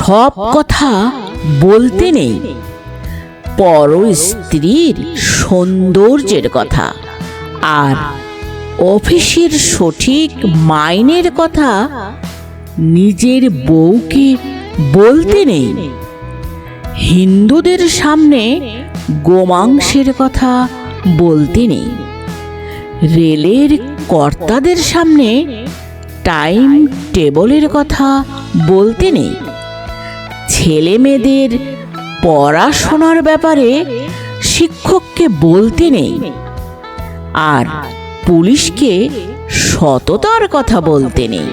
সব কথা বলতে নেই, পর স্ত্রীর সৌন্দর্যের কথা আর অফিসের সঠিক মাইনের কথা নিজের বউকে বলতে নেই। হিন্দুদের সামনে গোমাংসের কথা বলতে নেই, রেলের কর্তাদের সামনে টাইম টেবলের কথা বলতে নেই, ছেলে মেয়েদের পড়াশোনার ব্যাপারে শিক্ষককে বলতে নেই, আর পুলিশকে সততার কথা বলতে নেই।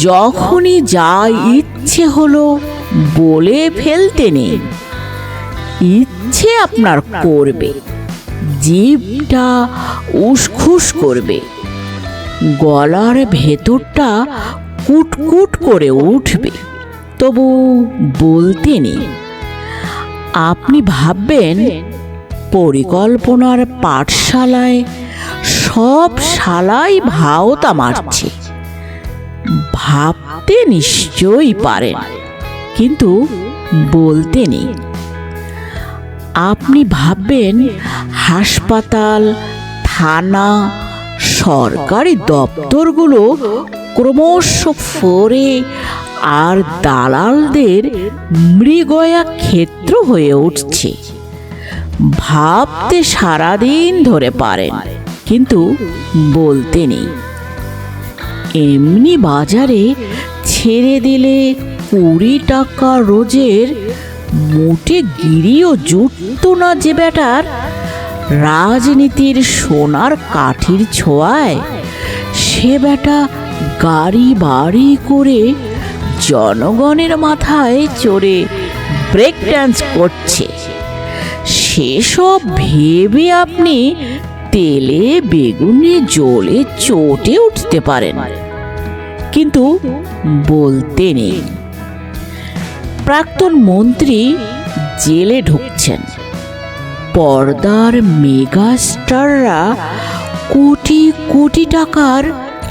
যখনই যা ইচ্ছে হলো বলে ফেলতে নেই। ইচ্ছে আপনার করবে, জিভটা উসখুস করবে, গলার ভেতরটা কুটকুট করে উঠবে, তবু বলতে নেই। আপনি ভাববেন পরিকল্পনার পাঠশালায় সব শালাই ভাওতা মারছে। ভাবতে নিশ্চয়ই পারেন, কিন্তু বলতে নেই। আপনি ভাববেন হাসপাতাল, থানা, সরকারি দপ্তরগুলো ক্রমশ ফোরে আর দালালদের মৃগয়া ক্ষেত্র হয়ে উঠছে। ভাবতে সারাদিন ধরে পারেন, কিন্তু বলতে নেই। এমনি বাজারে ছেড়ে দিলে 20 টাকা রোজের মোটে গিরিও জুটত না যে বেটার, রাজনীতির সোনার কাঠির ছোঁয়ায় সে বেটা গাড়ি বাড়ি করে জনগণের মাথায় চড়ে ব্রেক ডান্স করছে। সেসব ভেবে আপনি তেলে বেগুনে জ্বলে চটে উঠতে পারেন, কিন্তু বলতে নেই। প্রাক্তন মন্ত্রী জেলে ঢুকছেন, পর্দার মেগাস্টাররা কোটি কোটি টাকার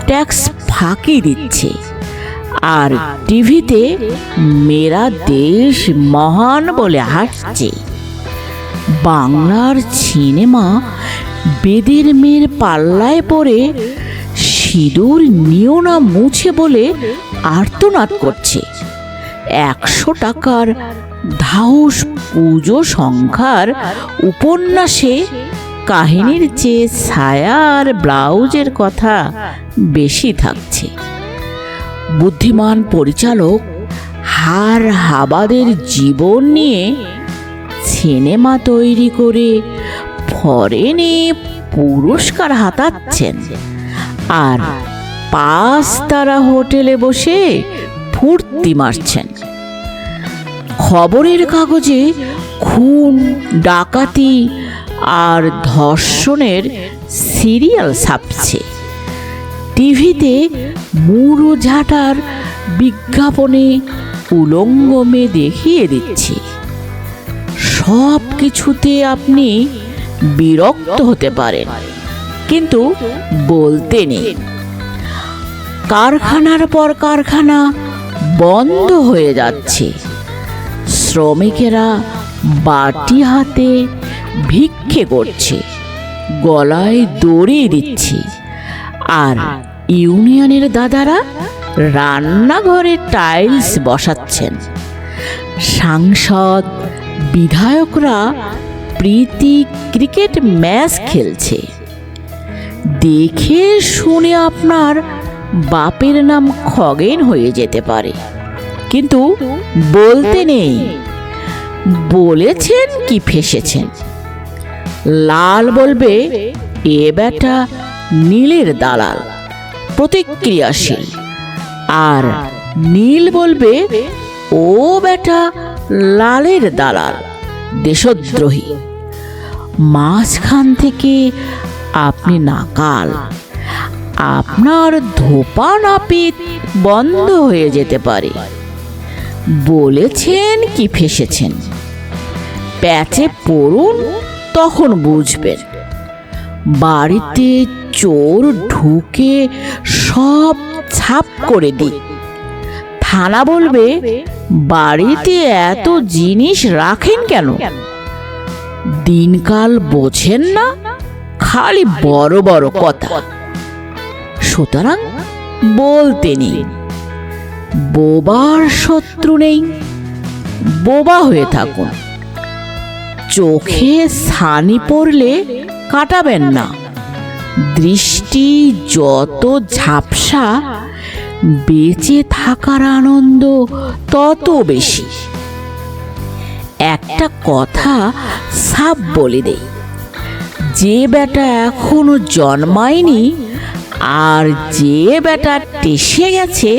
ট্যাক্স ফাঁকি দিচ্ছে, আর টিভিতে মেরা দেশ মহান বলে হাসছে। বাংলার সিনেমা বেদের মেয়ের পাল্লায় পড়ে সিঁদুর নিও না মুছে বলে আর্তনাদ করছে। 100 টাকার ধাউস পুজো সংখ্যার উপন্যাসে কাহিনীর চেয়ে ছায়া আর ব্লাউজের কথা বেশি থাকছে। বুদ্ধিমান পরিচালক হার হাবাদের জীবন নিয়ে সিনেমা তৈরি করে ফরেনে পুরস্কার হাতাচ্ছেন, আর 5 তারা হোটেলে বসে ফুর্তি মারছেন। খবরের কাগজে খুন, ডাকাতি আর ধর্ষণের সিরিয়াল ছাপছে, টিভিতে মুড়ো ঝাঁটার বিজ্ঞাপনে উলঙ্গ মেয়ে দেখিয়ে দিচ্ছে। সব কিছুতে আপনি বিরক্ত হতে পারেন, কিন্তু বলতে নেই। কারখানার পর কারখানা বন্ধ হয়ে যাচ্ছে, শ্রমিকেরা বাটি হাতে ভিক্ষে করছে, গলায় দড়ি দিচ্ছে, আর ইউনিয়নের দাদারা রান্নাঘরে টাইলস বসাচ্ছেন। সাংসদ, বিধায়করা প্রীতি ক্রিকেট ম্যাচ খেলছে। দেখে শুনে আপনার বাপের নাম খগেন হয়ে যেতে পারে, কিন্তু বলতে নেই। বলেছেন কি ফেসেছেন। লাল বলবে এ বেটা নীলের দালাল, প্রতিক্রিয়াশীল, আর নীল বলবে ও বেটা লালের দালাল, দেশদ্রোহী। মাঝখান থেকে আপনি নাকাল, আপনার ধোপা নাপিত বন্ধ হয়ে যেতে পারে। বলেছেন কি ফেসেছেন। প্যাচে পড়ুন, তখন বুঝবেন। বাড়িতে চোর ঢুকে সব ছাপ করে দিক, থানা বলবে, বাড়িতে এত জিনিস রাখেন কেন? দিনকাল বোঝেন না, খালি বড় বড় কথা। সুতরাং বলতে নেই, বোবার শত্রু নেই, বোবা হয়ে থাকুন। চোখে ছানি পড়লে কাটাবেন না। দৃষ্টি যত ঝাপসা, বেঁচে থাকার আনন্দ তত বেশি। একটা কথা সাপ বলে দেই, যে বেটা এখনো জন্মায়নি আর যে বেটা টেসে গেছে,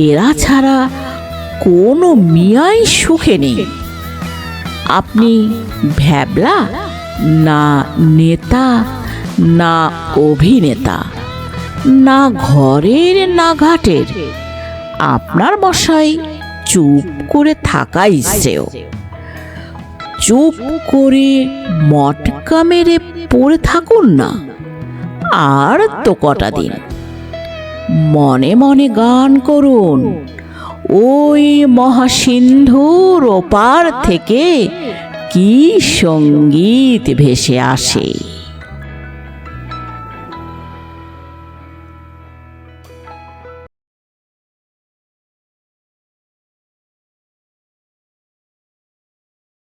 এরা ছাড়া কোনো মিয়াই সুখে নেই। আপনি ভ্যাবলা না নেতা না অভিনেতা, না ঘরের না ঘাটের, আপনার মশাই চুপ করে থাকাই শ্রেয়। চুপ করে মটকা মেরে পড়ে থাকুন না, আর তো কটা দিন। মনে মনে গান করুন, ওই মহাসিন্ধুর ওপার থেকে কি সঙ্গীত ভেসে আসে।